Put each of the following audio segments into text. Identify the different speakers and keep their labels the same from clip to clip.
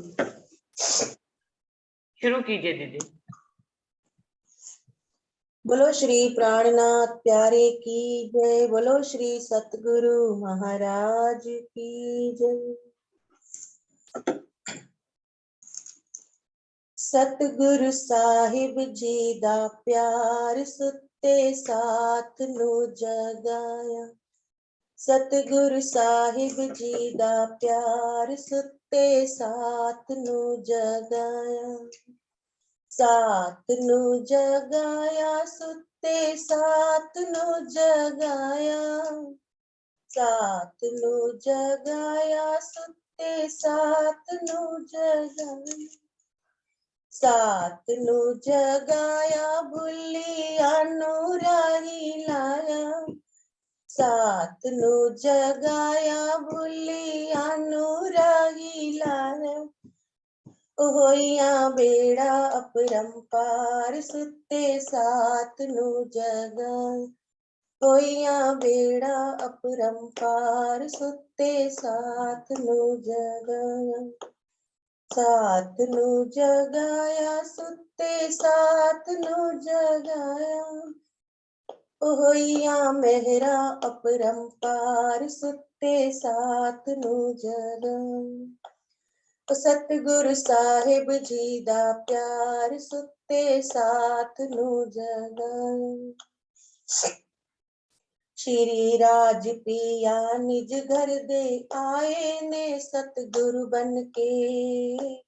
Speaker 1: शुरू कीजिए दीदी।
Speaker 2: बोलो श्री प्राणनाथ प्यारे की जय। बोलो श्री सतगुरु महाराज की जय। सतगुरु साहिब जी दा प्यार सुते साथ नु जगाया। सतगुरु साहिब जी दा प्यार सुते साथ नु जगाया। साथ नु जगाया सुते साथ नु जगाया। साथ नु जगाया सुते साथ नु जगाया। साथ नु जगाया भुलिया नु राही लाया। साथ नु जगाया भुलिया नु राही लाया। होइया बेड़ा अपरंपार सुते साथ नु जगाया। होइया बेड़ा अपरंपार सुते साथ नु जगाया। साथ नु जगाया सुते साथ नु जगाया। होइया मेहरा अपरंपार सुते साथ नु जगाया। सतगुरु साहिब जी दा प्यार सुते साथ नु जगाया। श्री राज पिया निज घर दे आए ने सतगुरु बन के।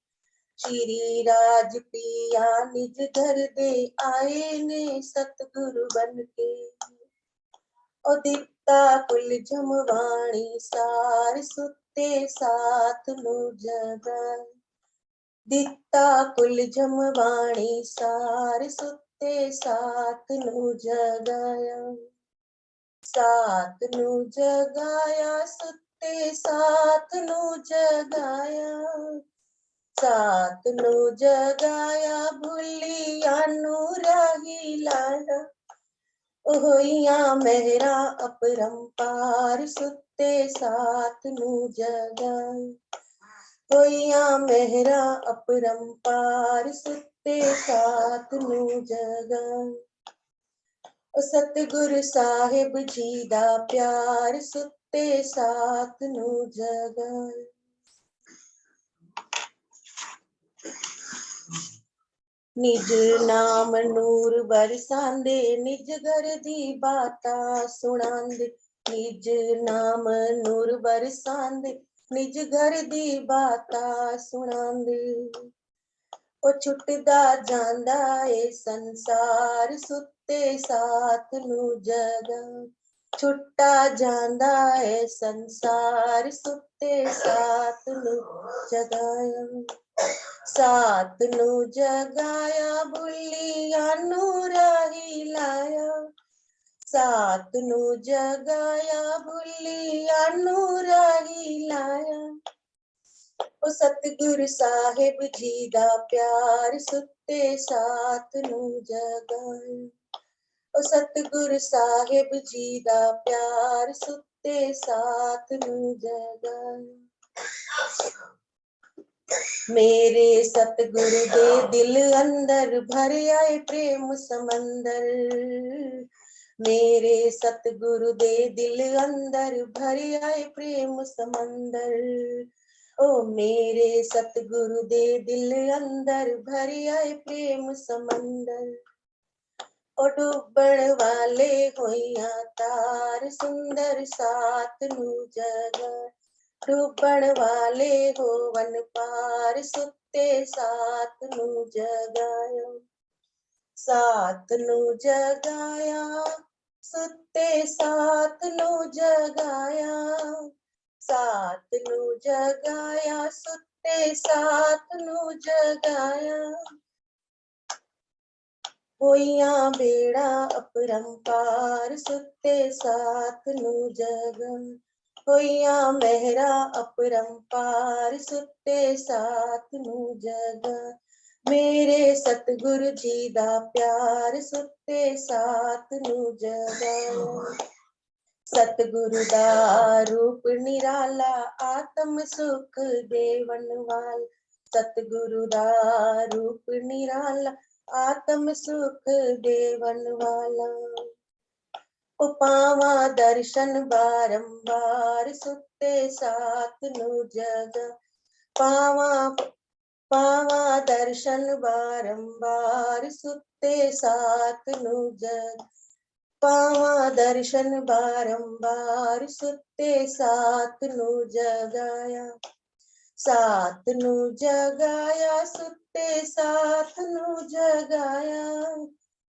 Speaker 2: श्री राज पिया निज घर दे आए ने सतगुरु बन के। ओ दिता कुल जमवाणी सार सुते साथ नु जगाया। दिता कुल जमवाणी सार सुते साथ नु जगाया। साथ नु जगाया सुते साथ नु जगाया। साथ नु जगाया भुलिया नु राही लाया। होइया मेहरा अपरंपार सुते साथ नु जगाया। होइया मेहरा अपरंपार सुते साथ नु जगाया। सतगुरु साहिब जी दा प्यार सुते साथ नु जगाया। निज नाम नूर बरसांदे निज घर दी बाता सुनांदे। निज नाम नूर बरसांदे निज घर दी बाता सुनांदे। ओ छुटदा जांदा ए संसार सुते साथ नु जगाया। छुट्टा जांदा ए संसार सुते साथ नु जगाया। साथ नु जगाया भुलिया नु राही लाया। साथ नु जगाया भुलिया नु राही लाया। ओ सतगुरु साहिब जी दा प्यार सुते साथ नु जगाया। ओ सतगुरु साहिब जी दा प्यार सुते साथ नु जगाया। मेरे सतगुरु दे दिल अंदर भर आए प्रेम समंदर। मेरे सतगुरु दे दिल अंदर भर आए प्रेम समंदर। ओ मेरे सतगुरु दे दिल अंदर भर आए प्रेम समंदर। ओ डूबण वाले होइया तार सुंदर साथ नु जगाया। डूबण वाले होवन पार सुते साथ नु जगाया। साथ नु जगाया सुते साथ नु जगाया। साथ नु जगाया सुते साथ नु जगाया। होइया बेड़ा अपरंपार सुते साथ नु जगाया। होइया मेहरा अपरंपार सुते साथ नु जगाया। मेरे सतगुरु जी दा प्यार सुते साथ नु जगाया। सतगुरु दा रूप निराला आत्म सुख देवन वाला। सतगुरु दा रूप निराला, आत्म सुख देवन वाला। ओ पावा दर्शन बारंबार, सुते साथ नु जग पावा पावा दर्शन बारंबार, सुते साथ नु जग पावा दर्शन बारंबार, सुते साथ नु जगाया, साथ नु जगाया, सुते साथ नु जगाया,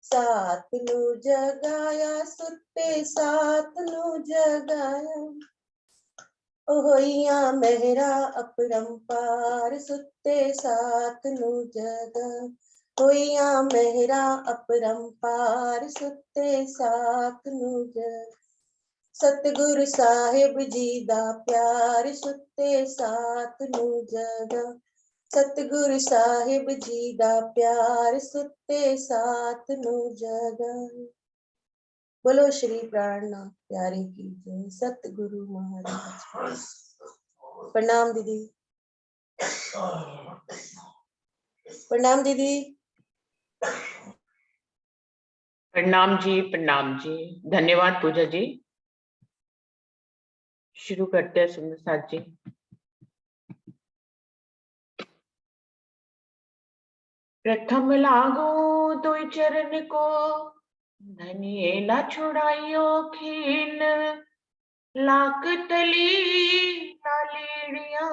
Speaker 2: साथ नु जगाया, सुते साथ नु जगाया। होइया मेहरा अपरंपार, सुते साथ नु जगा होइया मेहरा अपरंपार, सुते साथ नु जग सतगुरु साहिब जी दा प्यार, सुते साथ नु जगा सतगुरु साहिब जी दा प्यार, सुते साथ नु जगा। बोलो श्री प्राणनाथ प्यारे की जय। सतगुरु महाराज। प्रणाम दीदी। प्रणाम दीदी।
Speaker 1: प्रणाम जी, प्रणाम जी। धन्यवाद पूजा जी। शुरू करते हैं सुंदर साथ जी। प्रथम लागो तो चरण को, धनिए ला छुड़ाइयो खीन, लाख तली लालेड़िया,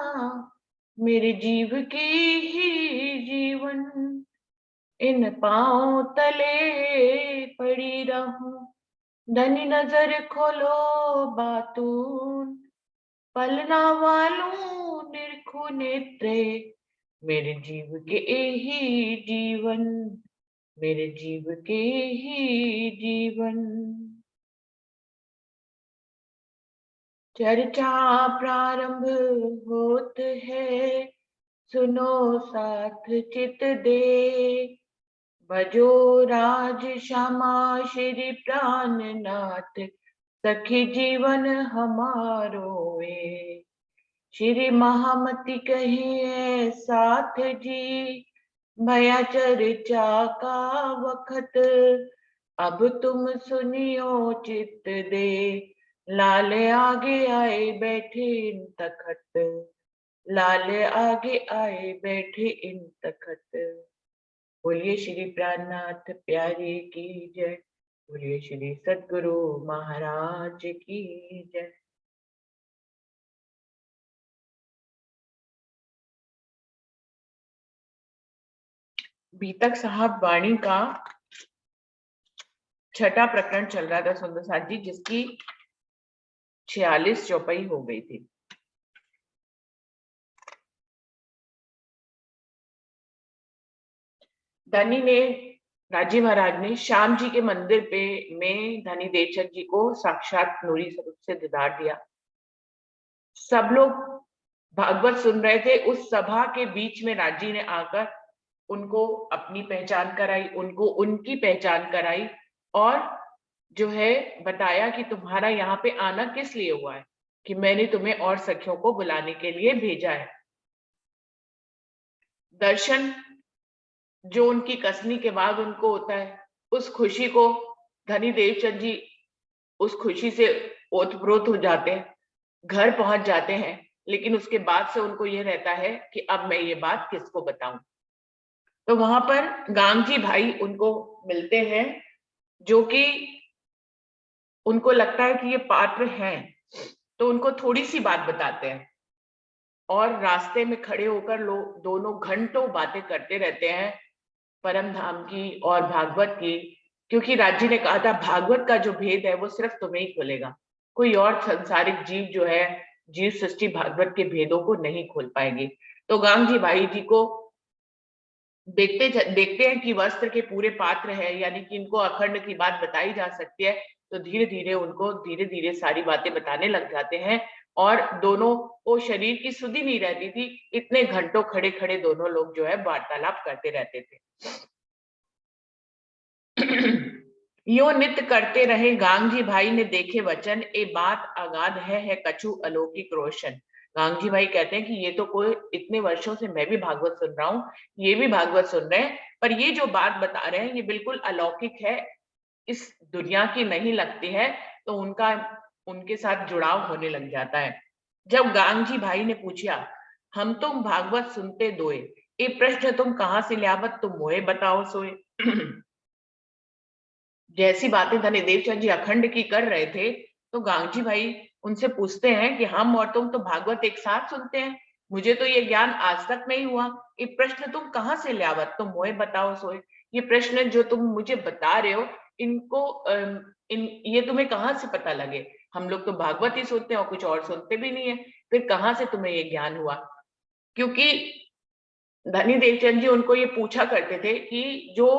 Speaker 1: मेरे जीव की ही जीवन, इन पांव तले पड़ी रहूं, धनी नजर खोलो बातून, पलना वालू निरखु नेत्रे, मेरे जीव के ही जीवन, मेरे जीव के ही जीवन। चर्चा प्रारंभ होत है, सुनो साथ चित दे, भजो राज श्यामा श्री प्राणनाथ, सखी जीवन हमारो है। श्री महामति कहिए साथ जी, भया चर्चा का वखत, अब तुम सुनियो चित दे, लाल आगे आए बैठे इन तखत, लाल आगे आए बैठे इन तखत। बोलिए श्री प्राणनाथ प्यारे की जय, बोलिए श्री सद्गुरु महाराज की जय। बीतक साहब वाणी का छठा प्रकरण चल रहा था सुंदर साथ जी, जिसकी 46 चौपाई हो गई थी। धनी ने, राजी महाराज ने श्याम जी के मंदिर पे में धनी देवचंद जी को साक्षात नूरी स्वरूप से दीदार दिया। सब लोग भागवत सुन रहे थे। उस सभा के बीच में राजी ने आकर उनको अपनी पहचान कराई, उनको उनकी पहचान कराई, और जो है बताया कि तुम्हारा यहाँ पे आना किस लिए हुआ है, कि मैंने तुम्हें और सखियों को बुलाने के लिए भेजा है। दर्शन जो उनकी कसनी के बाद उनको होता है, उस खुशी को धनी देवचंद जी उस खुशी से ओतप्रोत हो जाते हैं, घर पहुंच जाते हैं, लेकिन उसके बाद से उनको यह रहता है कि अब मैं ये बात किसको बताऊं। तो वहां पर गांधी भाई उनको मिलते हैं, जो कि उनको लगता है कि ये पात्र हैं, तो उनको थोड़ी सी बात बताते हैं, और रास्ते में खड़े होकर लोग दोनों घंटों बातें करते रहते हैं परम धाम की और भागवत की, क्योंकि राजी ने कहा था भागवत का जो भेद है वो सिर्फ तुम्हें ही खोलेगा, कोई और संसारिक जीव जो है, जीव सृष्टि भागवत के भेदों को नहीं खोल पाएगी। तो गांधी भाई जी को देखते हैं कि वस्त्र के पूरे पात्र है, यानी कि इनको अखंड की बात बताई जा सकती है, तो धीरे धीरे उनको धीरे धीरे सारी बातें बताने लग जाते हैं, और दोनों को शरीर की सुधि नहीं रहती थी, इतने घंटों खड़े खड़े दोनों लोग जो है वार्तालाप करते रहते थे। यो नित्य करते रहे गांधी भाई ने देखे वचन, ए बात अगाध है कछु अलौकिक रोशन। गांगजी भाई कहते हैं कि ये तो कोई, इतने वर्षों से मैं भी भागवत सुन रहा हूँ, ये भी भागवत सुन रहे हैं, पर ये जो बात बता रहे हैं ये बिल्कुल अलौकिक है, इस दुनिया की नहीं लगती है। तो उनका उनके साथ जुड़ाव होने लग जाता है। जब गांगजी भाई ने पूछा, हम तुम भागवत सुनते दोए, ये प्रश्न तुम कहाँ से लियावत, तुम मोए बताओ सोए। जैसी बातें धनीदेव चंद जी अखंड की कर रहे थे, तो गांगजी भाई उनसे पूछते हैं कि हम और तुम तो भागवत एक साथ सुनते हैं, मुझे तो ये ज्ञान आज तक नहीं हुआ, ये प्रश्न तुम कहाँ से लियावत, तुम मोए बताओ सोए। ये प्रश्न जो तुम मुझे बता रहे हो, इनको ये तुम्हें कहाँ से पता लगे, हम लोग तो भागवत ही सुनते हैं और कुछ और सुनते भी नहीं है, फिर कहाँ से तुम्हें ये ज्ञान हुआ। क्योंकि धनी देवचंद जी उनको ये पूछा करते थे कि जो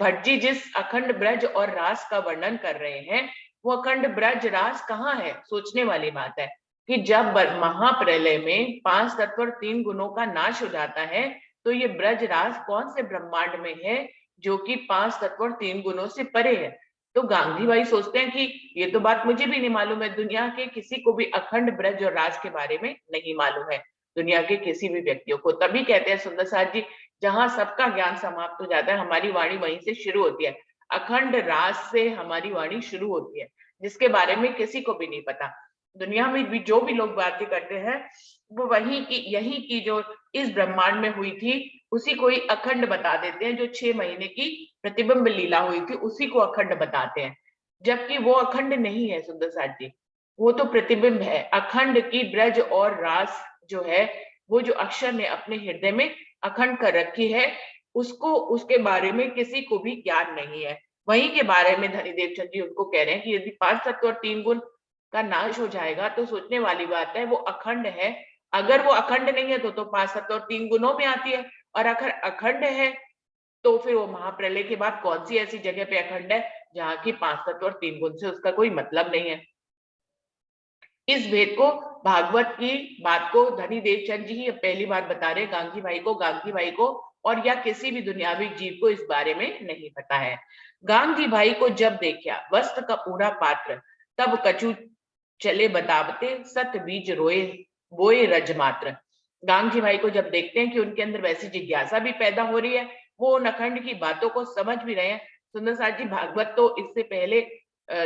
Speaker 1: भट्ट जी जिस अखंड ब्रज और रास का वर्णन कर रहे हैं, वो अखंड ब्रज रास कहाँ है। सोचने वाली बात है कि जब महाप्रलय में 5 तत्व और 3 गुणों का नाश हो जाता है, तो ये ब्रज रास कौन से ब्रह्मांड में है जो कि 5 तत्व और 3 गुणों से परे है। तो गांधी भाई सोचते हैं कि ये तो बात मुझे भी नहीं मालूम है, दुनिया के किसी को भी अखंड ब्रज और रास के बारे में नहीं मालूम है, दुनिया के किसी भी व्यक्तियों को। तभी कहते हैं सुंदर साथ जी, जहां सबका ज्ञान समाप्त हो जाता है, हमारी वाणी वहीं से शुरू होती है, अखंड रास से हमारी वाणी शुरू होती है, जिसके बारे में किसी को भी नहीं पता। दुनिया में भी जो भी लोग बातें करते हैं, वो वही की यही की जो इस ब्रह्मांड में हुई थी, उसी को ही अखंड बता देते हैं। जो 6 महीने की प्रतिबिंब लीला हुई थी, उसी को अखंड बताते हैं, जबकि वो अखंड नहीं है सुंदर साथ जी, वो तो प्रतिबिंब है। अखंड की ब्रज और रास जो है, वो जो अक्षर ने अपने हृदय में अखंड कर रखी है, उसको, उसके बारे में किसी को भी ज्ञान नहीं है। वहीं के बारे में धनीदेव चंद जी उनको कह रहे हैं कि यदि 5 तत्व और 3 गुण का नाश हो जाएगा, तो सोचने वाली बात है, वो अखंड है। अगर वो अखंड नहीं है तो 5 तत्व और 3 गुणों में आती है, और अगर अखंड है तो फिर वो महाप्रलय के बाद कौन सी ऐसी जगह पे अखंड है जहाँ की 5 तत्व और 3 गुण से उसका कोई मतलब नहीं है। इस भेद को, भागवत की बात को धनी देवचंद जी ही पहली बार बता रहे गांधी भाई को, और या किसी भी दुनियावी जीव को इस बारे में नहीं पता है। गांधी भाई को जब देखा वस्त्र का पूरा पात्र, तब कछु चले बतावते, सत बीज रोए बोए रज मात्र। गांधी भाई को जब देखते हैं कि उनके अंदर वैसी जिज्ञासा भी पैदा हो रही है, वो उन अखंड की बातों को समझ भी रहे हैं। सुंदर साथ जी, भागवत तो इससे पहले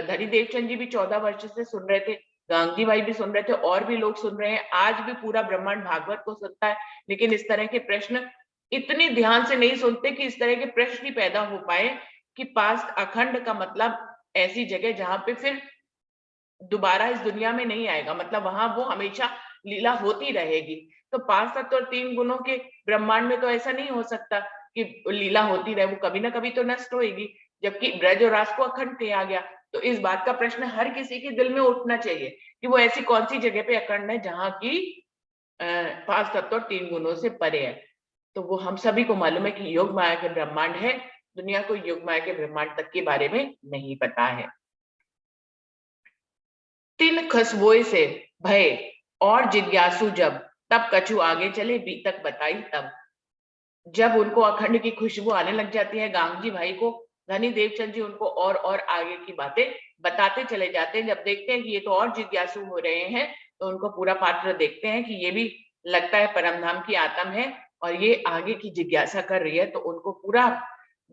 Speaker 1: धनी देवचंद जी भी 14 वर्ष से सुन रहे थे, गांधी भाई भी सुन रहे थे, और भी लोग सुन रहे हैं, आज भी पूरा ब्रह्मांड भागवत को सुनता है। लेकिन इस तरह के प्रश्न इतने ध्यान से नहीं सुनते कि इस तरह के प्रश्न ही पैदा हो पाए कि पास्ट अखंड का मतलब ऐसी जगह जहां पे फिर दोबारा इस दुनिया में नहीं आएगा, मतलब वहां वो हमेशा लीला होती रहेगी। तो 5 तत्व और 3 गुणों के ब्रह्मांड में तो ऐसा नहीं हो सकता कि लीला होती रहे, वो कभी ना कभी तो नष्ट होगी, जबकि ब्रज और रास को अखंड किया गया। तो इस बात का प्रश्न हर किसी के दिल में उठना चाहिए कि वो ऐसी कौन सी जगह पे अखंड है जहां की 5 तत्व और 3 गुणों से परे है। तो वो हम सभी को मालूम है कि योग माया के ब्रह्मांड है, दुनिया को योग माया के ब्रह्मांड तक के बारे में नहीं पता है। तिन खसबोए से भय और जिज्ञासु जब, तब कछु आगे चले बीतक बताई तब। जब उनको अखंड की खुशबू आने लग जाती है गांधी भाई को, धनी देवचंद जी उनको और आगे की बातें बताते चले जाते हैं। जब देखते हैं कि ये तो और जिज्ञासु हो रहे हैं, तो उनको पूरा पात्र देखते हैं कि ये भी लगता है परम धाम की आत्म है और ये आगे की जिज्ञासा कर रही है। तो उनको पूरा,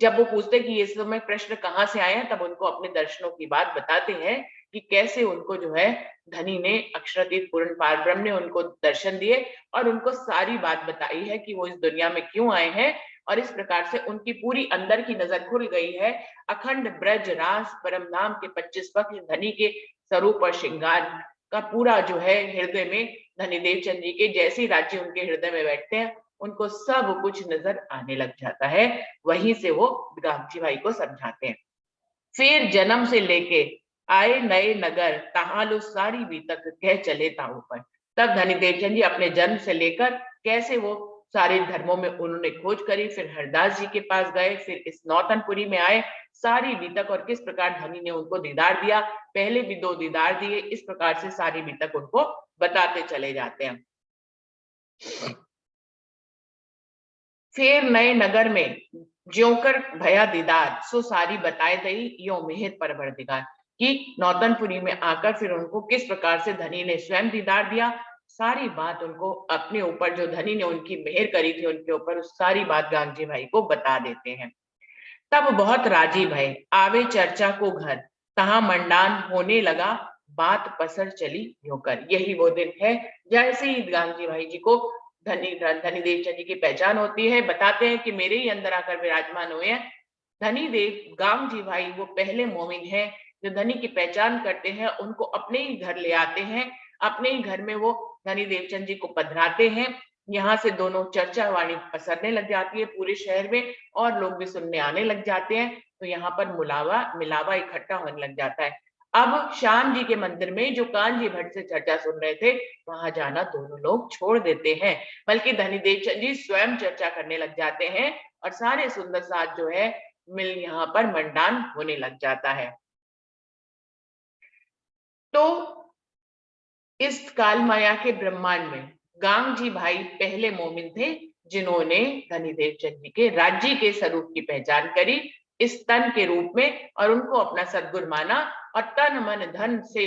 Speaker 1: जब वो पूछते हैं कि ये समय प्रश्न कहाँ से आया, तब उनको अपने दर्शनों की बात बताते हैं कि कैसे उनको जो है धनी ने, अक्षरातीत पूर्ण पारब्रह्म ने उनको दर्शन दिए और उनको सारी बात बताई है कि वो इस दुनिया में क्यों आए हैं। और इस प्रकार से उनकी पूरी अंदर की नजर खुल गई है। अखंड ब्रज रास परम नाम के 25 पक्ष धनी के स्वरूप और श्रृंगार का पूरा जो है हृदय में, धनी देवचंद जी के जैसे राज्य उनके हृदय में बैठते हैं, उनको सब कुछ नजर आने लग जाता है। वहीं से वो गांधी भाई को समझाते हैं। फिर जन्म से लेके आए नए नगर, तहालो सारी बीतक कह चले ताऊ पर। तब धनी देवचंद जी अपने जन्म से लेकर कैसे वो सारे धर्मों में उन्होंने खोज करी, फिर हरदास जी के पास गए, फिर इस नौतनपुरी में आए, सारी बीतक और किस प्रकार धनी ने उनको दीदार दिया, पहले भी 2 दीदार दिए, इस प्रकार से सारी बीतक उनको बताते चले जाते हैं। फिर नए नगर में ज्योंकर भया दीदार, सो सारी बताए दई यो मेहर परवरदिगार, कि नौतनपुरी में आकर फिर उनको किस प्रकार से धनी ने स्वयं दीदार दिया, सारी बात उनको अपने ऊपर, जो धनी ने उनकी मेहर करी थी उनके ऊपर, उस सारी बात गांगजी भाई को बता देते हैं। तब बहुत राजी भय, आवे चर्चा को घर, तहां मंडान होने लगा, बात पसर चली यूं कर। यही वो दिन है जैसे ही गांगजी भाई जी को धनी देवचंद जी की पहचान होती है, बताते हैं कि मेरे ही अंदर आकर विराजमान हुए हैं धनी देव। गांगजी भाई वो पहले मोमिन है जो धनी की पहचान करते हैं, उनको अपने ही घर ले आते हैं, अपने ही घर में वो धनी देवचंद जी को पधराते हैं। यहाँ से दोनों चर्चा वाणी पसरने लग जाती है पूरे शहर में, और लोग भी सुनने आने लग जाते हैं। तो यहाँ पर मिलावा इकट्ठा होने लग जाता है। अब श्याम जी के मंदिर में जो कानजी भट्ट से चर्चा सुन रहे थे, वहां जाना दोनों लोग छोड़ देते हैं, बल्कि धनी देवचंद जी स्वयं चर्चा करने लग जाते हैं, और सारे सुंदर साथ जो है मिल यहाँ पर मंडान होने लग जाता है। तो इस काल माया के ब्रह्मांड में गांगजी भाई पहले मोमिन थे जिन्होंने धनी देवचंद जी के राज्य के स्वरूप की पहचान करी इस तन के रूप में, और उनको अपना सद्गुरु माना, और तन मन धन से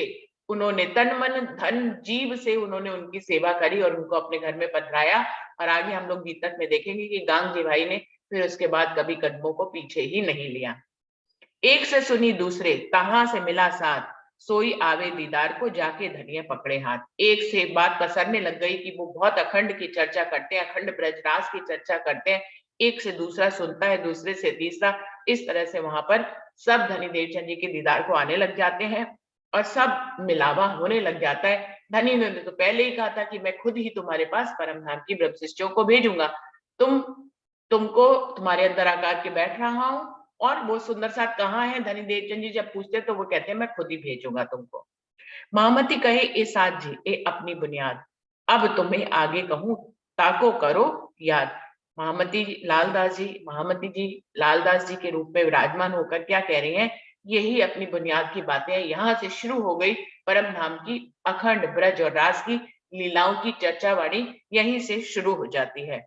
Speaker 1: उन्होंने, तन मन धन जीव से उन्होंने उनकी सेवा करी और उनको अपने घर में पधराया। और आगे हम लोग गीतक में देखेंगे कि गांगजी भाई ने फिर उसके बाद कभी कदमों को पीछे ही नहीं लिया। एक से सुनी दूसरे, कहां से मिला साथ, सोई आवे दीदार को, जाके धनिया पकड़े हाथ। एक से बात पसरने लग गई कि वो बहुत अखंड की चर्चा करते हैं, अखंड ब्रजराज की चर्चा करते हैं। एक से दूसरा सुनता है, दूसरे से तीसरा, इस तरह से वहां पर सब धनी देवचंद जी के दीदार को आने लग जाते हैं और सब मिलावा होने लग जाता है। धनी ने तो पहले ही कहा था कि मैं खुद ही तुम्हारे पास परम धाम की ब्रह्म शिष्यों को भेजूंगा, तुमको तुम्हारे अंदर आकर के बैठ रहा हूं। और वो सुंदर साथ कहाँ है, धनी देवचंद जी जब पूछते तो वो कहते हैं मैं खुद ही भेजूंगा तुमको। महामती कहे ए साथ जी ए अपनी बुनियाद, अब तुम्हें आगे कहूं ताको करो याद। महामती जी लालदास जी के रूप में विराजमान होकर क्या कह रहे हैं, यही अपनी बुनियाद की बातें हैं। यहाँ से शुरू हो गई परम धाम की अखंड ब्रज और रास की लीलाओं की चर्चा वाणी, यहीं से शुरू हो जाती है।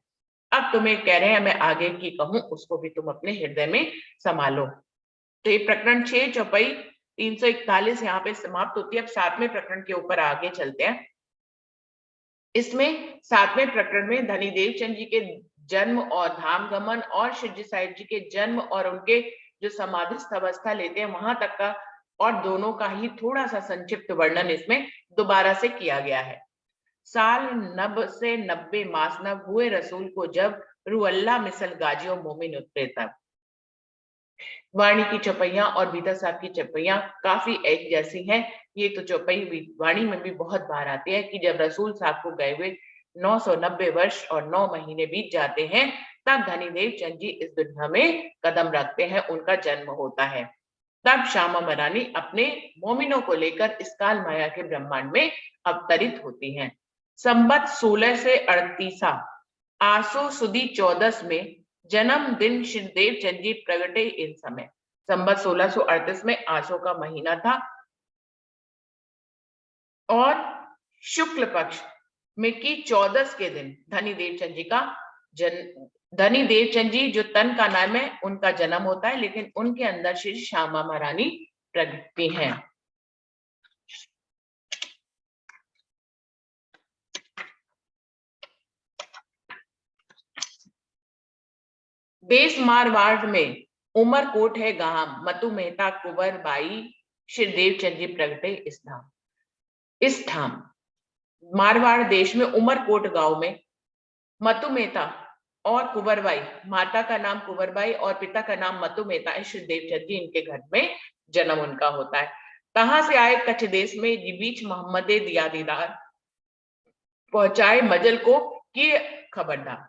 Speaker 1: अब तुम्हें कह रहे हैं मैं आगे की कहूं, उसको भी तुम अपने हृदय में संभालो। तो ये प्रकरण 6 चौपाई 341 यहाँ पे समाप्त होती है। अब 7वें प्रकरण के ऊपर आगे चलते हैं। इसमें 7वें प्रकरण में धनी देवचंद जी के जन्म और धाम गमन और शिवजी साहिब जी के जन्म और उनके जो समाधिस्थ अवस्था लेते हैं वहां तक का, और दोनों का ही थोड़ा सा संक्षिप्त वर्णन इसमें दोबारा से किया गया है। साल 9 से 90 मास नब हुए रसूल को, जब रुअल्ला मिसल गाजियों मोमिन उतरे तब। वाणी की चौपैया और बीता साहब की चौपैया काफी एक जैसी हैं। ये तो चौपई वाणी में भी बहुत बार आती है कि जब रसूल साहब को गए हुए 990 वर्ष और 9 महीने बीत जाते हैं, तब धनी देवचंद जी इस दुनिया में कदम रखते हैं, उनका जन्म होता है। तब श्यामा महारानी अपने मोमिनों को लेकर इस काल माया के ब्रह्मांड में अवतरित होती हैं। संबत 16 से 38 आसो सुदी 14 में जन्म दिन श्री देवचंद जी प्रगटे इन समय। संबत 1638 में आसो का महीना था और शुक्ल पक्ष में की 14 के दिन धनी देवचंद जी का धनी देवचंद जी जो तन का नाम है उनका जन्म होता है, लेकिन उनके अंदर श्री श्यामा महारानी प्रगटती हैं। देश मारवाड़ में उमरकोट है गांव, मतु मेहता कुंवर बाई श्री देवचंद जी प्रगटे इस ठाम। मारवाड़ देश में उमरकोट गांव में मतु मेहता और कुंवरबाई, माता का नाम कुंवरबाई और पिता का नाम मतु मेहता है, श्री देवचंद जी इनके घर में जन्म उनका होता है। कहां से आए, कच्छ देश में बीच मोहम्मद दिया दीदार, पहुंचाए मजल को किए खबरदार।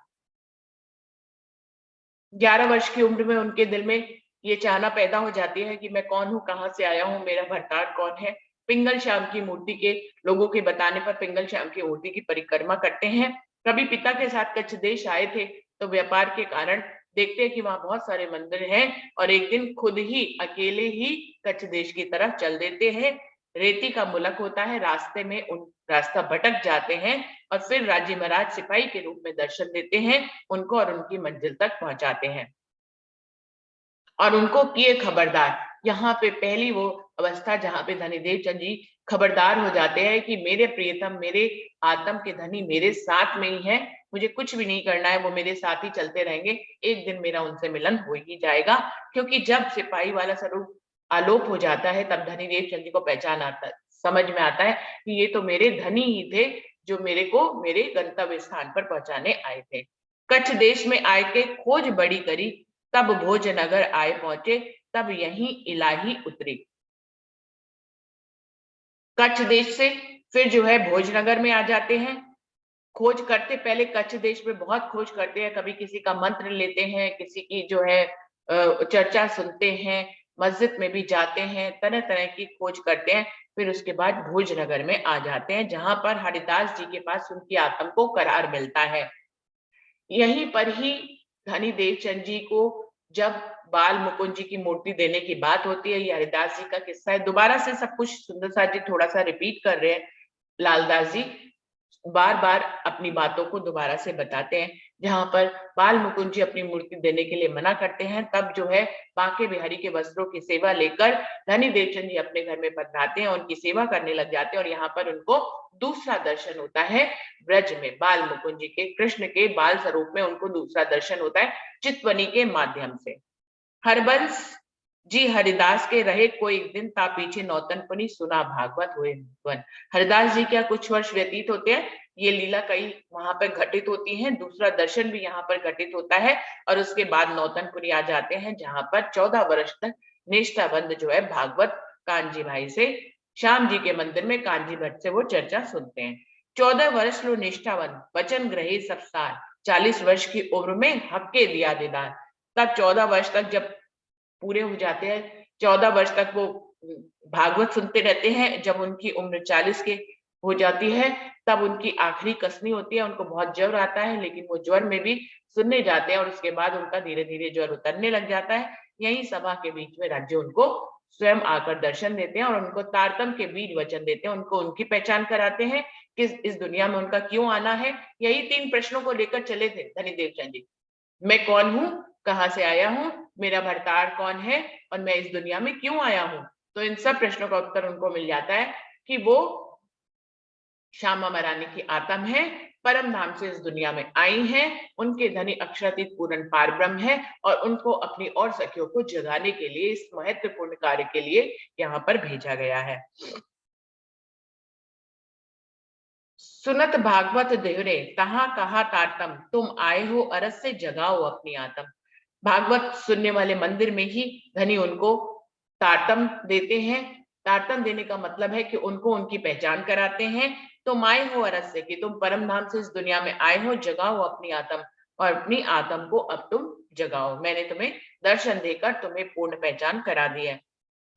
Speaker 1: 11 वर्ष की उम्र में उनके दिल में ये चाहना पैदा हो जाती है कि मैं कौन हूँ, कहाँ से आया हूँ, मेरा भरतार कौन है। पिंगल श्याम की मूर्ति के लोगों के बताने पर पिंगल श्याम की मूर्ति की परिक्रमा करते हैं। कभी पिता के साथ कच्छ देश आए थे तो व्यापार के कारण देखते हैं कि वहां बहुत सारे मंदिर हैं, और एक दिन खुद ही अकेले ही कच्छ देश की तरफ चल देते हैं। रेती का मुलक होता है, रास्ते में उन रास्ता भटक जाते हैं और फिर राजी महाराज सिपाही के रूप में दर्शन देते हैं, उनको और उनकी मंजिल तक पहुंचाते हैं और उनको किए खबरदार। यहाँ पे पहली वो अवस्था जहाँ पे धनीदेव चंद जी खबरदार हो जाते हैं कि मेरे प्रियतम, मेरे आत्म के धनी मेरे साथ में ही है, मुझे कुछ भी नहीं करना है, वो मेरे साथ ही चलते रहेंगे, एक दिन मेरा उनसे मिलन हो ही जाएगा। क्योंकि जब सिपाही वाला स्वरूप आलोप हो जाता है तब धनीदेव चंद जी को पहचान आता है, समझ में आता है कि ये तो मेरे धनी ही थे जो मेरे को मेरे गंतव्य स्थान पर पहुंचाने आए थे। कच्छ देश में आए के खोज बड़ी करी, तब भोजनगर आए पहुंचे, तब यहीं इलाही उतरी। कच्छ देश से फिर जो है भोजनगर में आ जाते हैं। खोज करते पहले कच्छ देश में बहुत खोज करते हैं, कभी किसी का मंत्र लेते हैं, किसी की जो है चर्चा सुनते हैं, मस्जिद में भी जाते हैं, तरह तरह की खोज करते हैं। फिर उसके बाद भोजनगर में आ जाते हैं जहां पर हरिदास जी के पास उनकी आत्मा को करार मिलता है। यहीं पर ही धनी देवचंद जी को जब बाल मुकुंद जी की मूर्ति देने की बात होती है, ये हरिदास जी का किस्सा है। दोबारा से सब कुछ सुंदर साथ जी थोड़ा सा रिपीट कर रहे हैं। लालदास जी बार बार अपनी बातों को दोबारा से बताते हैं। जहां पर बाल मुकुंद जी अपनी मूर्ति देने के लिए मना करते हैं, तब जो है बांके बिहारी के वस्त्रों की सेवा लेकर धनी देवचंद जी अपने घर में पधराते हैं, उनकी सेवा करने लग जाते हैं। और यहाँ पर उनको दूसरा दर्शन होता है ब्रज में, बाल मुकुंद जी के कृष्ण के बाल स्वरूप में उनको दूसरा दर्शन होता है चितवनी के माध्यम से। हरबंस जी हरिदास के रहे कोई एक दिन, ता पीछे नौतनपनी सुना भागवत हुए वन। हरिदास जी क्या कुछ वर्ष व्यतीत होते हैं, ये लीला कई वहां पर घटित होती है, दूसरा दर्शन भी यहाँ पर घटित होता है। और उसके बाद नौतनपुरी आ जाते हैं जहां पर 14 वर्ष तक निष्ठाबंद जो है भागवत कांजी भाई से, श्याम जी के मंदिर में कांजी भट्ट से वो चर्चा सुनते हैं। 14 वर्ष लो निष्ठावन वचन ग्रही सब सार, 40 वर्ष की उम्र में हक्के दिया दीदार। तब 14 वर्ष तक जब पूरे हो जाते हैं, 14 वर्ष तक वो भागवत सुनते रहते हैं। जब उनकी उम्र 40 के हो जाती है तब उनकी आखिरी कसनी होती है, उनको बहुत ज्वर आता है, लेकिन वो ज्वर में भी सुनने जाते हैं और उसके बाद उनका धीरे धीरे ज्वर उतरने लग जाता है। यही सभा के बीच में राज्य उनको स्वयं आकर दर्शन देते हैं और उनको तारतम के बीज वचन देते हैं, उनको उनकी पहचान कराते हैं कि इस दुनिया में उनका क्यों आना है। यही 3 प्रश्नों को लेकर चले थे धनी देवचंद जी। मैं कौन हूँ, कहाँ से आया हूँ, मेरा भरतार कौन है और मैं इस दुनिया में क्यों आया हूँ। तो इन सब प्रश्नों का उत्तर उनको मिल जाता है कि वो श्यामा महारानी की आत्मा है, परम धाम से इस दुनिया में आई हैं, उनके धनी अक्षरातीत पूर्ण पार ब्रह्म है और उनको अपनी और सखियों को जगाने के लिए, इस महत्वपूर्ण कार्य के लिए यहाँ पर भेजा गया है। सुनत भागवत देवरे तहां कहा तारतम, तुम आए हो अरस से जगाओ अपनी आत्म। भागवत सुनने वाले मंदिर में ही धनी उनको तारतम देते हैं। तारतम देने का मतलब है कि उनको उनकी पहचान कराते हैं। तुम आए हो अरस से, कि तुम परम धाम से इस दुनिया में आए हो, जगाओ अपनी आत्म और अपनी आत्म को अब तुम जगाओ। मैंने तुम्हें दर्शन देकर तुम्हें पूर्ण पहचान करा दी है।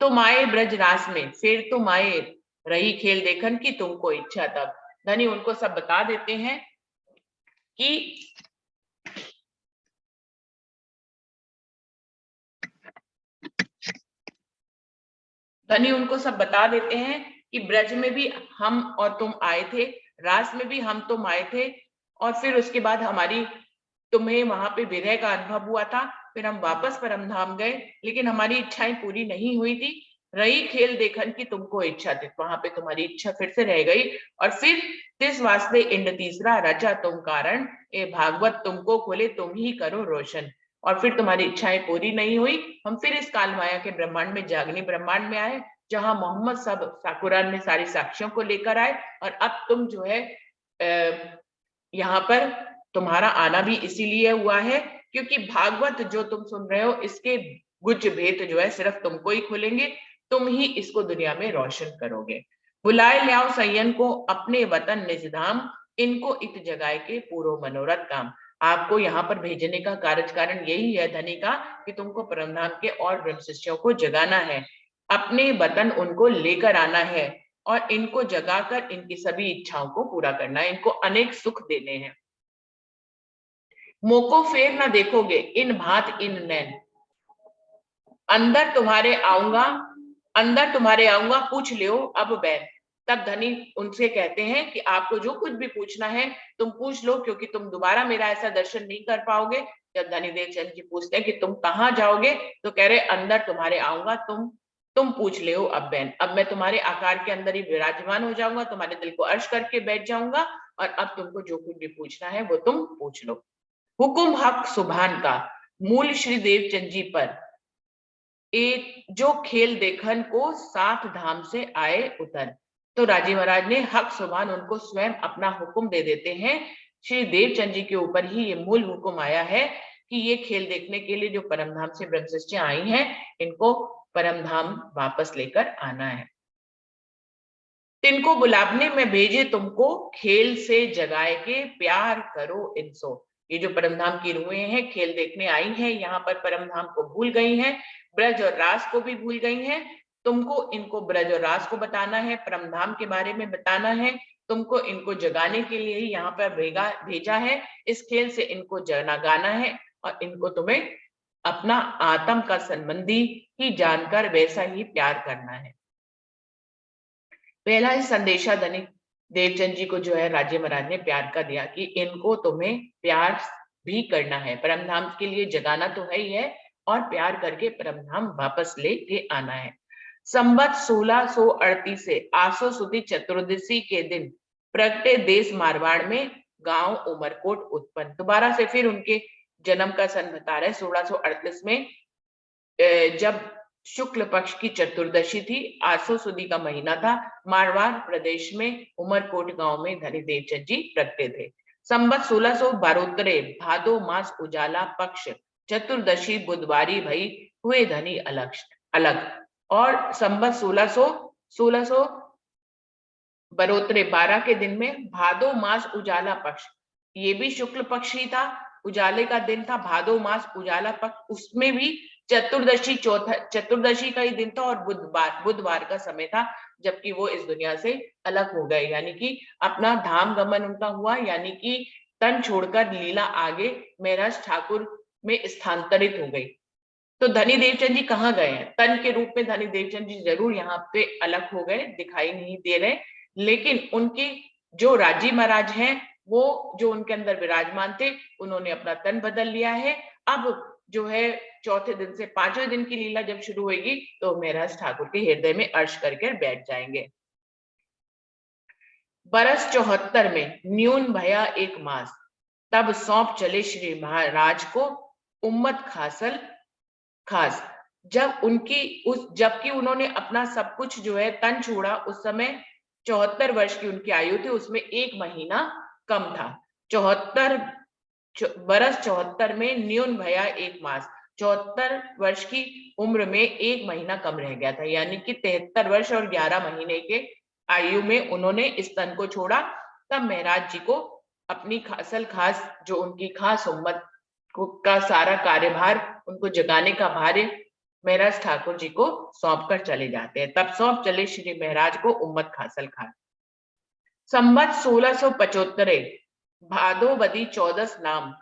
Speaker 1: तुम आए ब्रज रास में, फिर तुम आए रही खेल देखन की तुमको इच्छा तब। धनी उनको सब बता देते हैं कि धनी उनको सब बता देते हैं कि ब्रज में भी हम और तुम आए थे, रास में भी हम तुम आए थे, और फिर उसके बाद हमारी तुम्हें वहां पे विरह का अनुभव हुआ था, फिर हम वापस परम धाम गए, लेकिन हमारी इच्छाएं पूरी नहीं हुई थी। रही खेल देखन की तुमको इच्छा थी, वहां पे तुम्हारी इच्छा फिर से रह गई। और फिर तिस वास्ते इंड तीसरा रचा तुम कारण, ए भागवत तुमको खोले तुम ही करो रोशन। और फिर तुम्हारी इच्छाएं पूरी नहीं हुई, हम फिर इस काल माया के ब्रह्मांड में, जागनी ब्रह्मांड में आए, जहां मोहम्मद सब कुरान में सारी साक्ष्यों को लेकर आए। और अब तुम जो है यहाँ पर तुम्हारा आना भी इसीलिए हुआ है क्योंकि भागवत जो तुम सुन रहे हो, इसके गुज भेद जो है सिर्फ तुमको ही खोलेंगे, तुम ही इसको दुनिया में रोशन करोगे। बुलाए लियाओ सैयन को अपने वतन निज धाम, इनको इत जगाए के पूरो मनोरथ काम। आपको यहाँ पर भेजने का कारण यही है धनी का, कि तुमको परमधाम के और ब्रह्म शिष्यों को जगाना है, अपने वतन उनको लेकर आना है और इनको जगाकर इनकी सभी इच्छाओं को पूरा करना है, इनको अनेक सुख देने हैं। मोको फेर ना देखोगे इन भांत इन नैन, अंदर तुम्हारे आऊंगा, अंदर तुम्हारे आऊंगा, पूछ लियो अब बैन। तब धनी उनसे कहते हैं कि आपको जो कुछ भी पूछना है तुम पूछ लो, क्योंकि तुम दोबारा मेरा ऐसा दर्शन नहीं कर पाओगे। जब धनीदेव चंद जी पूछते हैं कि तुम कहाँ जाओगे, तो कह रहे अंदर तुम्हारे आऊंगा, तुम पूछ ले हो अब बहन, अब मैं तुम्हारे आकार के अंदर ही विराजमान हो जाऊंगा, तुम्हारे दिल को अर्श करके बैठ जाऊंगा, और अब तुमको जो कुछ भी पूछना है वो तुम पूछ लो। हुकुम हक सुभान का, मूल श्री देवचंद जी पर, एक जो खेल देखन को सात धाम से आए उतर। तो राजी महाराज ने हक सुभान उनको स्वयं अपना हुक्म दे देते हैं। श्री देवचंद जी के ऊपर ही ये मूल हुक्म आया है कि ये खेल देखने के लिए जो परमधाम से ब्रह्मशिष्टियां आई हैं, इनको परमधाम वापस लेकर आना है। तिनको बुलावने में भेजे तुमको, खेल से जगाए के प्यार करो इनसो। ये जो परमधाम की रूहें हैं, खेल देखने आई हैं, यहाँ पर परमधाम को भूल गई हैं, ब्रज और रास को भी भूल गई हैं। तुमको इनको ब्रज और रास को बताना है, परमधाम के बारे में बताना है, तुमको इनको जगाने के लिए ही यहाँ पर भेजा है। इस खेल से इनको जगाना है और इनको तुम्हें अपना आत्म का संबंधी ही जानकर वैसा ही प्यार करना है। पहला ही संदेशा धनी देवचंद जी को जो है राज्य महाराज ने प्यार का दिया कि इनको तुम्हें प्यार भी करना है, परमधाम के लिए जगाना तो है ही है, और प्यार करके परमधाम वापस लेके आना है। संवत 1638 से आसो सुदी चतुर्दशी के दिन प्रगटे देश मारवाड़ में गांव उमरकोट उत्पन्न। दोबारा से फिर उनके जन्म का सन बता रहे 1638 में, जब शुक्ल पक्ष की चतुर्दशी थी, आसो सुदी का महीना था, मारवाड़ प्रदेश में उमरकोट गांव में धनी देवचंद जी प्रगटे थे। संवत 1672 भादो मास उजाला पक्ष चतुर्दशी बुधवारी भई हुए धनी अलग। और संवत 1600 12 के दिन में भादो मास उजाला पक्ष, ये भी शुक्ल पक्ष ही था, उजाले का दिन था, भादो मास उजाला पक्ष, उसमें भी चतुर्दशी का ही दिन था, और बुधवार का समय था, जबकि वो इस दुनिया से अलग हो गए, यानी कि अपना धाम गमन उनका हुआ, यानी कि तन छोड़कर लीला आगे महराज ठाकुर में स्थानांतरित हो गई। तो धनी देवचंद जी कहाँ गए हैं? तन के रूप में धनी देवचंद जी जरूर यहाँ पे अलग हो गए, दिखाई नहीं दे रहे, लेकिन उनके जो राजी महाराज हैं, वो जो उनके अंदर विराजमान थे, उन्होंने अपना तन बदल लिया है। अब जो है चौथे दिन से पांचवें दिन की लीला जब शुरू होगी, तो महराज ठाकुर के हृदय में अर्श करके बैठ जाएंगे। बरस 74 में न्यून भया एक मास, तब सौंप चले श्री महाराज को उम्मत खास। जबकि उन्होंने अपना सब कुछ जो है तन छोड़ा, उस समय 74 वर्ष की उनकी आयु थी, उसमें एक महीना कम था। 74 में न्यून भया एक मास, 74 वर्ष की उम्र में एक महीना कम रह गया था, यानी कि 73 वर्ष और 11 महीने के आयु में उन्होंने इस तन को छोड़ा। तब महराज जी को अपनी असल खास, जो उनकी खास उम्मत का सारा कार्यभार, उनको जगाने का भार महराज ठाकुर जी को सौंप कर चले जाते हैं। तब सौंप चले श्री महराज को उम्मत खासल खास। संवत 1675 भादोबदी 14 नाम,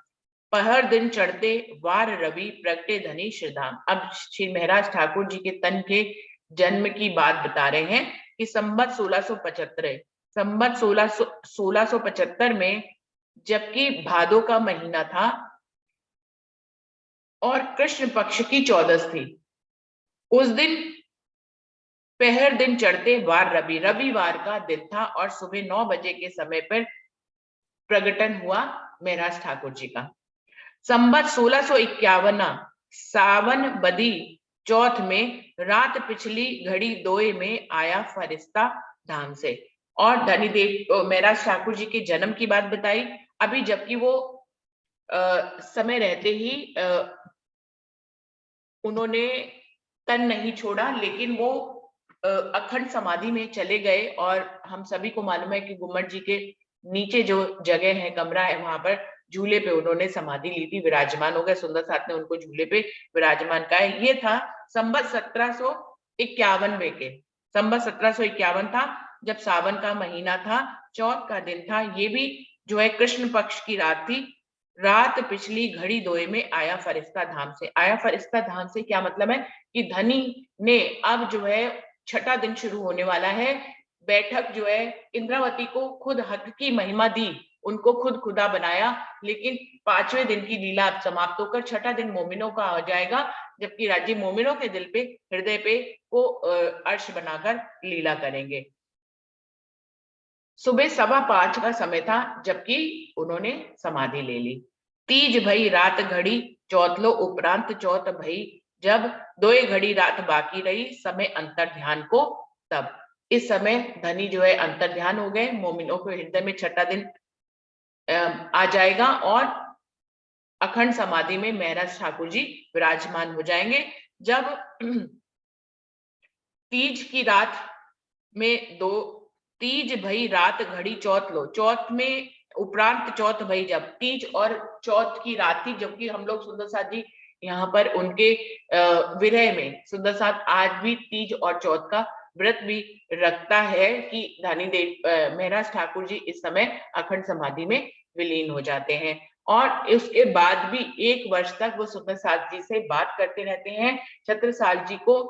Speaker 1: पहर दिन चढ़ते वार रवि प्रगटे धनी श्रीधाम। अब श्री महराज ठाकुर जी के तन के जन्म की बात बता रहे हैं कि संवत 1675 में, जबकि भादो का महीना था और कृष्ण पक्ष की 14 थी, उस दिन पहर दिन चढ़ते वार रविवार का दिन था, और सुबह 9 बजे के समय पर प्रगटन हुआ महराज ठाकुर जी का। संवत 1651 सावन बदी चौथ में रात पिछली घड़ी दोए में आया फरिश्ता धाम से। और धनी देव महराज ठाकुर जी के जन्म की बात बताई अभी, जबकि वो समय रहते ही उन्होंने तन नहीं छोड़ा, लेकिन वो अखंड समाधि में चले गए। और हम सभी को मालूम है कि गुम्मट जी के नीचे जो जगह है, कमरा है, वहां पर झूले पे उन्होंने समाधि ली थी, विराजमान हो गए। सुंदर साथ ने उनको झूले पे विराजमान का है। ये था संवत 1751 के, संवत 1751 था, जब सावन का महीना था, चौथ का दिन था। ये भी जो है कृष्ण पक्ष की रात थी। रात पिछली घड़ी दोए में आया फरिश्ता धाम से। आया फरिश्ता धाम से क्या मतलब है कि धनी ने अब जो है छठा दिन शुरू होने वाला है। बैठक जो है इंद्रावती को खुद हक की महिमा दी, उनको खुद खुदा बनाया, लेकिन 5वें दिन की लीला अब समाप्त होकर छठा दिन मोमिनों का हो जाएगा, जबकि राज्य मोमिनों के दिल पे, हृदय पे वो अर्श बनाकर लीला करेंगे। सुबह 5:15 का समय था, जबकि उन्होंने समाधि ले ली। तीज भई रात घड़ी चौथलो उपरांत चौथ भई, जब 2 घड़ी रात बाकी रही, समय अंतर ध्यान को तब। इस समय धनी जो है अंतर ध्यान हो गए, मोमिनों के हृदय में छठा दिन आ जाएगा और अखंड समाधि में महाराज ठाकुर जी विराजमान हो जाएंगे। जब तीज की रात में तीज भई रात घड़ी चौथ लो, चौथ में उपरांत चौथ भई, जब तीज और चौथ की रात थी, जबकि हम लोग सुंदर साथ जी यहाँ पर उनके विरह में, सुंदर साथ आज भी तीज और चौथ का व्रत भी रखता है कि धानी देव महाराज ठाकुर जी इस समय अखंड समाधि में विलीन हो जाते हैं। और उसके बाद भी 1 वर्ष तक वो सुंदर साथ जी से बात करते रहते हैं, छत्रसाल जी को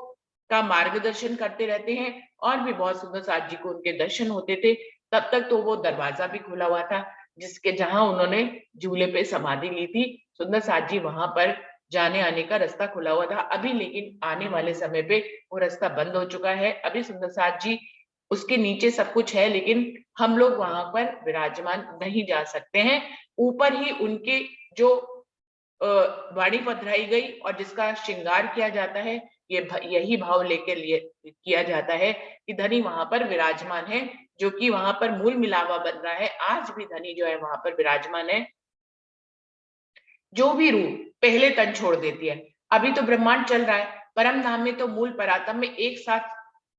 Speaker 1: का मार्गदर्शन करते रहते हैं, और भी बहुत सुंदर साथ जी को उनके दर्शन होते थे। तब तक तो वो दरवाजा भी खुला हुआ था, जिसके जहां उन्होंने झूले पे समाधि ली थी, सुंदर साथ जी वहां पर जाने आने का रास्ता खुला हुआ था। अभी लेकिन आने वाले समय पे वो रास्ता बंद हो चुका है। अभी सुंदर साथ जी उसके नीचे सब कुछ है, लेकिन हम लोग वहां पर विराजमान नहीं जा सकते हैं। ऊपर ही उनके जो वाणी पधराई गई और जिसका श्रृंगार किया जाता है, यही भाव लेके लिए किया जाता है कि धनी वहां पर विराजमान है, जो कि वहां पर मूल मिलावा बन रहा है। आज भी धनी जो है वहां पर विराजमान है। जो भी रूह पहले तन छोड़ देती है, अभी तो ब्रह्मांड चल रहा है, परम धाम में तो मूल परातम में एक साथ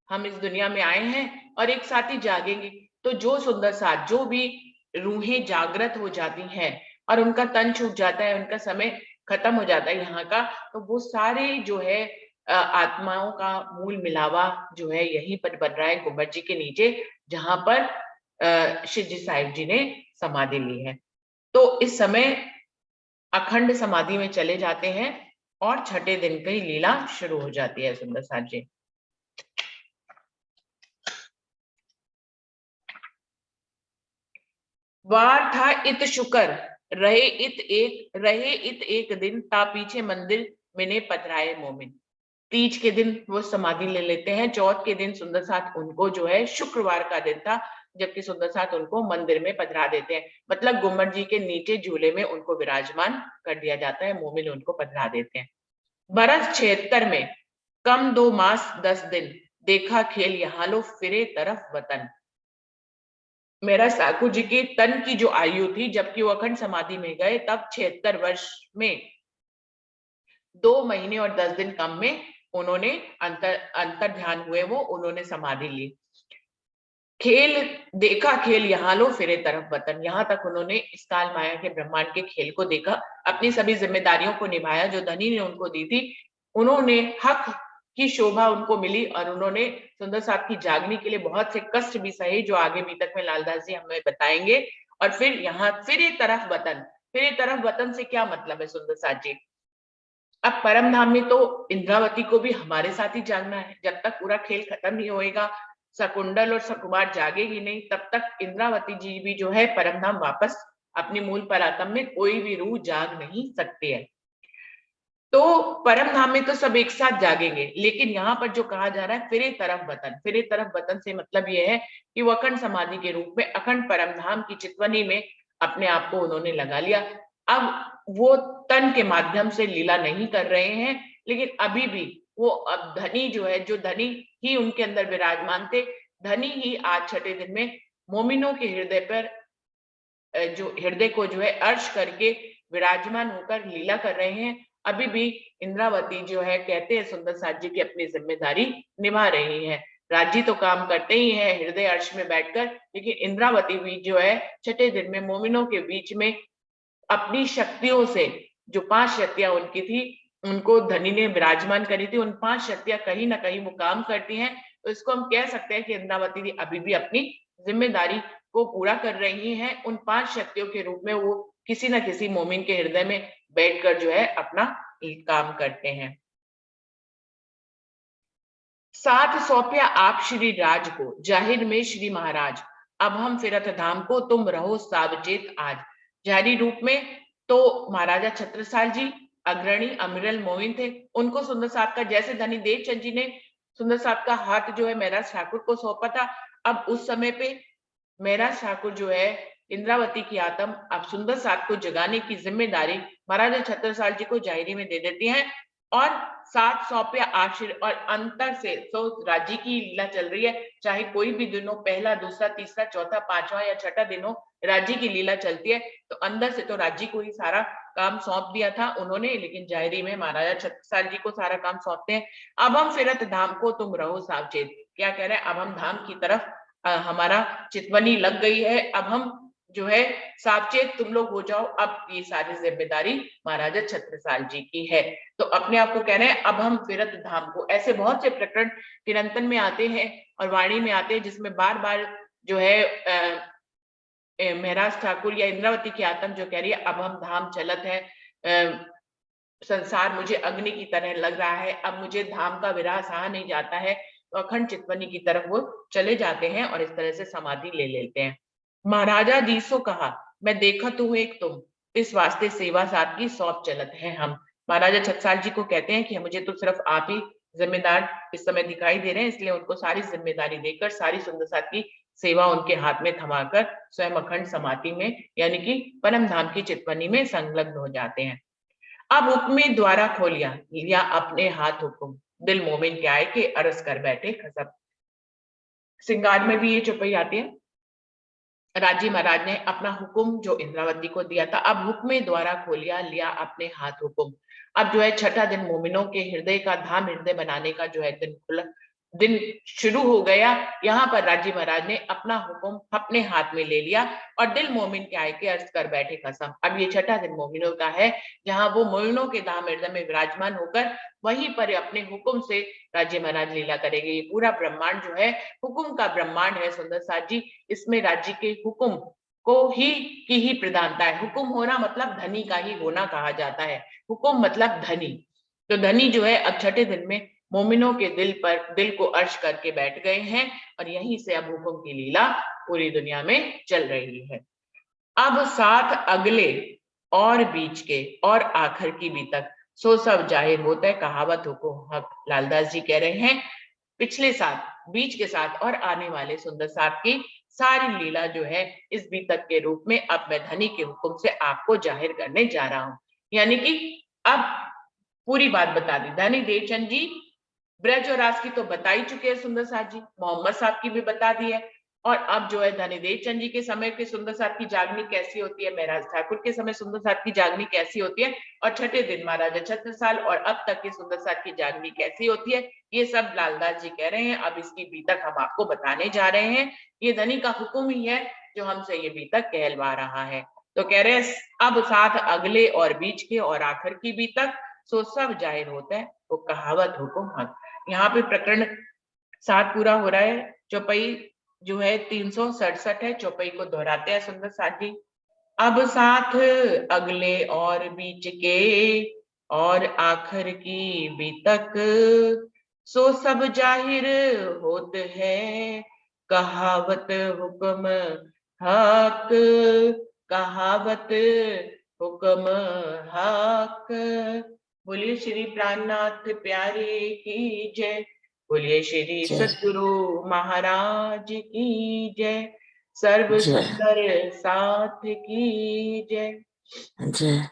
Speaker 1: हम इस दुनिया में आए हैं और एक साथ ही जागेंगे। तो जो सुंदर साथ, जो भी रूहें जागृत हो जाती हैं और उनका तन छूट जाता है, उनका समय खत्म हो जाता है यहाँ का, तो वो सारे जो है आत्माओं का मूल मिलावा जो है यहीं पर बन रहा है गुम्बद जी के नीचे, जहां पर शिव जी साहिब जी ने समाधि ली है। तो इस समय अखंड समाधि में चले जाते हैं और छठे दिन की लीला शुरू हो जाती है सुंदर साथ जी। वार था इत शुकर, रहे इत एक दिन, ता पीछे मंदिर में पधराए मोमिन। तीज के दिन वो समाधि ले लेते हैं, चौथ के दिन सुंदर साथ उनको जो है शुक्रवार का दिन था, जबकि सुंदर साथ उनको मंदिर में पधरा देते हैं, मतलब गुम्बद जी के नीचे झूले में उनको विराजमान कर दिया जाता है, मोमिन उनको पधरा देते हैं। बरस 76 में कम 2 मास 10 दिन, देखा खेल यहाँ लो फिरे तरफ वतन। मेरा ठाकुर जी के तन की जो आयु थी, जबकि वो अखंड समाधि में गए, तब 76 वर्ष में 2 महीने और 10 दिन कम में उन्होंने अंतर ध्यान हुए, वो उन्होंने समाधि ली। खेल देखा खेल यहाँ लो फिरे तरफ वतन, यहाँ तक उन्होंने इस काल माया के ब्रह्मांड के खेल को देखा, अपनी सभी जिम्मेदारियों को निभाया जो धनी ने उनको दी थी। उन्होंने हक की शोभा उनको मिली और उन्होंने सुंदर साथ की जागने के लिए बहुत से कष्ट भी सहे, जो आगे बीतक में लालदास जी हमें बताएंगे। और फिर यहाँ फिरे तरफ वतन से क्या मतलब है सुंदर साथ जी? अब परम धाम में तो इंद्रावती को भी हमारे साथ ही जागना है, जब तक पूरा खेल खत्म नहीं होएगा, शकुंडल और सकुमार जागेगी नहीं, तब तक इंद्रावती जी भी जो है परम धाम वापस अपनी मूल परातम में कोई भी रूह जाग नहीं सकती है। तो परम धाम में तो सब एक साथ जागेंगे, लेकिन यहाँ पर जो कहा जा रहा है फिरे तरफ वतन से मतलब ये है कि वो अखंड समाधि के रूप में अखंड परम धाम की चितवनी में अपने आप को उन्होंने लगा लिया। अब वो तन के माध्यम से लीला नहीं कर रहे हैं, लेकिन अभी भी वो अब धनी जो है, जो धनी ही उनके अंदर विराजमान थे, धनी ही आज छठे दिन में मोमिनों के हृदय पर जो हृदय को जो है अर्श करके विराजमान होकर लीला कर रहे हैं। अभी भी इंद्रावती जो है, कहते हैं सुंदर साथ जी की अपनी जिम्मेदारी निभा रही है। राज्य तो काम करते ही है हृदय अर्श में बैठकर, लेकिन इंद्रावती भी जो है छठे दिन में मोमिनों के बीच में अपनी शक्तियों से, जो 5 शक्तियां उनकी थी, उनको धनी ने विराजमान करी थी, उन 5 शक्तियां कहीं ना कहीं वो काम करती हैं। तो इसको हम कह सकते हैं कि इंद्रावती जी अभी भी अपनी जिम्मेदारी को पूरा कर रही हैं। उन 5 शक्तियों के रूप में वो किसी न किसी मोमिन के हृदय में बैठकर जो है अपना काम करते हैं। साथ सौंपया आप श्री राज को, जाहिर में श्री महाराज, अब हम फिरत धाम को, तुम रहो सावचेत आज। जारी रूप में तो महाराजा छत्रसाल जी अग्रणी अमिरल मोमिन थे, उनको सुंदर साहब का, जैसे धनी देवचंद जी ने सुंदर साहब का हाथ जो है महराज ठाकुर को सौंपा था, अब उस समय पे महराज ठाकुर जो है इंद्रावती की आत्म अब सुंदर साहब को जगाने की जिम्मेदारी महाराजा छत्रसाल जी को जाहिरी में दे देती हैं, और साथ सौंपे आशीर्वाद और अंतर से तो राज्य की लीला चल रही है, चाहे कोई भी दिन हो, पहला दूसरा तीसरा चौथा पांचवा या छठा दिन हो, राज्य की लीला चलती है। तो अंदर से तो राज्य को ही सारा काम सौंप दिया था उन्होंने, लेकिन जाहिरी में महाराजा छत्रसाल जी को सारा काम सौंपते हैं। अब हम फिरत धाम को, तुम रहो सावचेत। क्या कह रहे हैं, अब हम धाम की तरफ हमारा चितवनी लग गई है, अब हम जो है सावचेत तुम लोग हो जाओ, अब ये सारी जिम्मेदारी महाराजा छत्रसाल जी की है। तो अपने आप को कह रहे हैं अब हम फिरत धाम को। ऐसे बहुत से प्रकरण किरंतन में आते हैं और वाणी में आते हैं, जिसमें बार बार जो है महराज ठाकुर या इंद्रावती की आत्म जो कह रही है अब हम धाम चलत है, संसार मुझे अग्नि की तरह लग रहा है, अब मुझे धाम का विरह सहा नहीं जाता है, तो अखंड चितवनी की तरफ वो चले जाते हैं और इस तरह से समाधि ले लेते हैं। महाराजा जी सो कहा, मैं देखत हूँ एक तुम, इस वास्ते सेवा साथ की सौंप चलत है हम। महाराजा छत्रसाल जी को कहते हैं कि मुझे तो सिर्फ आप ही जिम्मेदार इस समय दिखाई दे रहे हैं, इसलिए उनको सारी जिम्मेदारी देकर सारी सुंदर साथ की सेवा उनके हाथ में थमाकर स्वयं अखंड समाधि में यानी कि परम धाम की चितवनी में संलग्न हो जाते हैं। अब हुक्म द्वारा खोलिया, लिया अपने हाथ हुक्म, दिल मोमिन के आए के अरस कर बैठे खसब। सिंगार में भी ये चौपाई आती है। राजी महाराज ने अपना हुक्म जो इंद्रावती को दिया था, अब हुक्म द्वारा खोलिया, लिया अपने हाथ हुक्म। अब जो है छठा दिन मोमिनों के हृदय का धाम हृदय बनाने का जो है दिन शुरू हो गया। यहाँ पर राजी महाराज ने अपना हुक्म अपने हाथ में ले लिया और दिल मोमिन के आय के अर्ज कर बैठे कसम। अब ये छठा दिन मोमिनों का है, जहाँ वो मोमिनों के धाम हृदय में विराजमान होकर वहीं पर अपने हुक्म से राज्य महाराज लीला करेंगे। ये पूरा ब्रह्मांड जो है हुक्म का ब्रह्मांड है सुंदर साथ जी, इसमें राज्य के हुक्म को की ही प्रधानता है। हुक्म होना मतलब धनी का ही होना कहा जाता है, हुक्म मतलब धनी। तो धनी जो है अब छठे दिन में मोमिनों के दिल को अर्श करके बैठ गए हैं और यहीं से अब हुक्म की लीला पूरी दुनिया में चल रही है। अब साथ अगले और बीच के और आखिर की भी तक सो सब जाहिर होता है, कहावत हुकुम हक। लालदास जी कह रहे हैं पिछले साथ बीच के साथ और आने वाले सुंदर साथ की सारी लीला जो है इस बीतक के रूप में अब मैं धनी के हुक्म से आपको जाहिर करने जा रहा हूं। यानी कि अब पूरी बात बता दी धनी देवचंद जी। ब्रज और रास की तो बता ही चुके हैं सुंदर साथ जी, मोहम्मद साहब की भी बता दी है। और अब जो है धनी देवचंद जी के समय के सुंदर साथ की जागनी कैसी होती है, महराज ठाकुर के समय सुंदर साथ की जागनी कैसी होती है, और छठे दिन महाराजा छत्रसाल और अब तक की सुंदर साथ की जागनी कैसी होती है, ये सब लालदास जी कह रहे हैं। अब इसकी बीतक हम आपको बताने जा रहे हैं। ये धनी का हुक्म ही है जो हमसे ये बीतक कहलवा रहा है। तो कह रहे हैं अब साथ अगले और बीच के और आखिर की बीतक सो सब जाहिर होता है, वो कहावत हुक्म हक। यहाँ पे प्रकरण 7 पूरा हो रहा है। चौपाई जो है 367 है, चौपाई को दोहराते हैं सुंदर साथ जी। अब साथ अगले और बीच के और आखिर की बीतक सो सब जाहिर होत है, कहावत हुक्म हक। कहावत हुक्म हक। बोलिए श्री प्राणनाथ प्यारे की जय। बोलिए श्री
Speaker 2: जय
Speaker 1: सद्गुरु महाराज की जय। सर्व
Speaker 2: जय
Speaker 1: सुंदर साथ की जय।
Speaker 2: जय।